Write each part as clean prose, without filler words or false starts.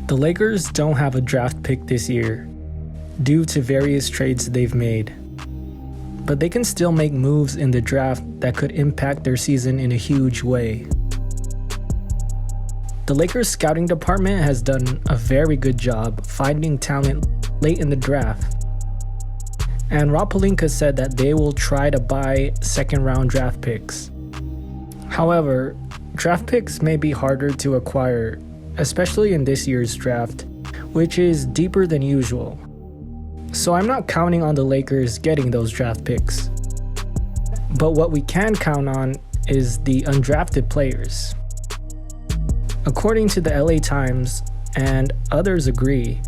The Lakers don't have a draft pick this year due to various trades they've made, but they can still make moves in the draft that could impact their season in a huge way. The Lakers scouting department has done a very good job finding talent late in the draft, and Rob Pelinka said that they will try to buy second-round draft picks. However, draft picks may be harder to acquire, especially in this year's draft, which is deeper than usual. So I'm not counting on the Lakers getting those draft picks. But what we can count on is the undrafted players. According to the LA Times, and others agree,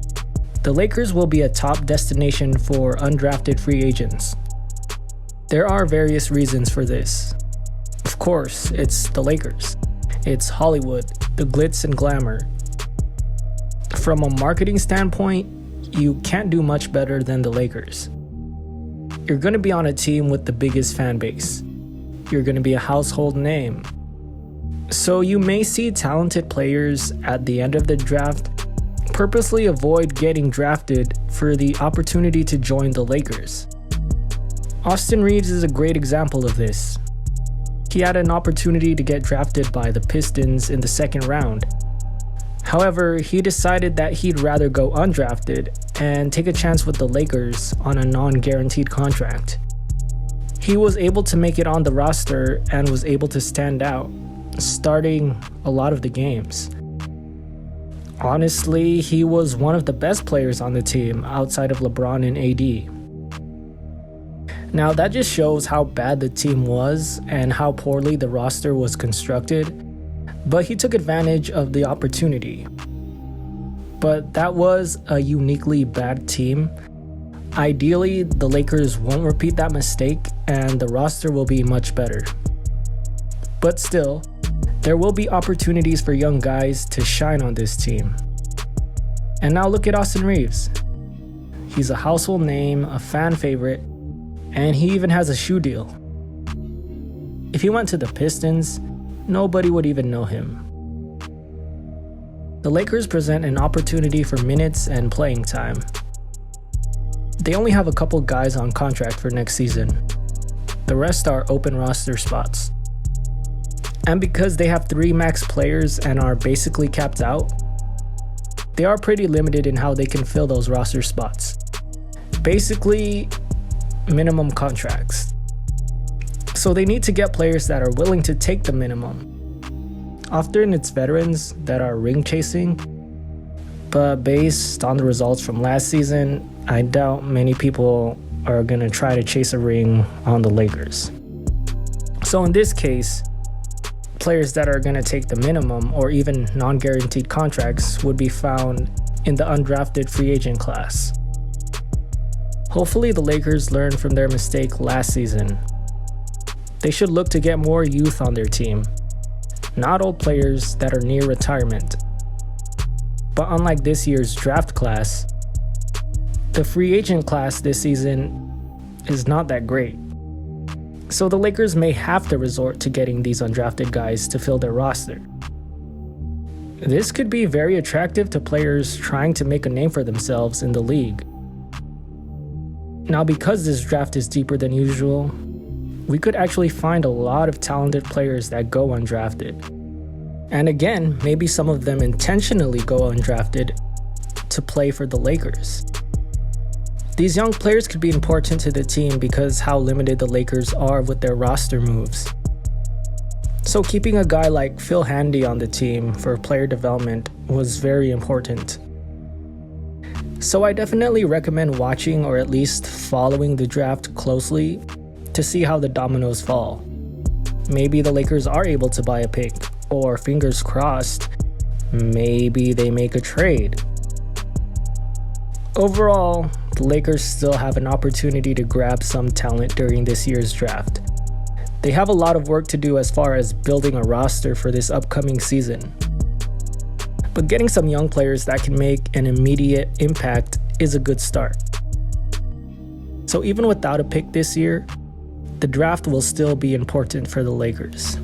the Lakers will be a top destination for undrafted free agents. There are various reasons for this. Of course, it's the Lakers. It's Hollywood, the glitz and glamour. From a marketing standpoint, you can't do much better than the Lakers. You're going to be on a team with the biggest fan base. You're going to be a household name. So you may see talented players at the end of the draft purposely avoid getting drafted for the opportunity to join the Lakers. Austin Reeves is a great example of this. He had an opportunity to get drafted by the Pistons in the second round. However, he decided that he'd rather go undrafted and take a chance with the Lakers on a non-guaranteed contract. He was able to make it on the roster and was able to stand out, starting a lot of the games. Honestly, he was one of the best players on the team outside of LeBron and AD. Now that just shows how bad the team was and how poorly the roster was constructed, but he took advantage of the opportunity. But that was a uniquely bad team. Ideally, the Lakers won't repeat that mistake and the roster will be much better. But still, there will be opportunities for young guys to shine on this team. And now look at Austin Reeves. He's a household name, a fan favorite, and he even has a shoe deal. If he went to the Pistons, nobody would even know him. The Lakers present an opportunity for minutes and playing time. They only have a couple guys on contract for next season. The rest are open roster spots. And because they have 3 max players and are basically capped out, they are pretty limited in how they can fill those roster spots. Basically, minimum contracts. So they need to get players that are willing to take the minimum. Often it's veterans that are ring chasing, but based on the results from last season, I doubt many people are going to try to chase a ring on the Lakers. So in this case, players that are going to take the minimum or even non-guaranteed contracts would be found in the undrafted free agent class. Hopefully the Lakers learned from their mistake last season. They should look to get more youth on their team, not old players that are near retirement. But unlike this year's draft class, the free agent class this season is not that great. So the Lakers may have to resort to getting these undrafted guys to fill their roster. This could be very attractive to players trying to make a name for themselves in the league. Now, because this draft is deeper than usual, we could actually find a lot of talented players that go undrafted. And again, maybe some of them intentionally go undrafted to play for the Lakers. These young players could be important to the team because how limited the Lakers are with their roster moves. So keeping a guy like Phil Handy on the team for player development was very important. So I definitely recommend watching or at least following the draft closely to see how the dominoes fall. Maybe the Lakers are able to buy a pick, or fingers crossed, maybe they make a trade. Overall, the Lakers still have an opportunity to grab some talent during this year's draft. They have a lot of work to do as far as building a roster for this upcoming season. But getting some young players that can make an immediate impact is a good start. So even without a pick this year, the draft will still be important for the Lakers.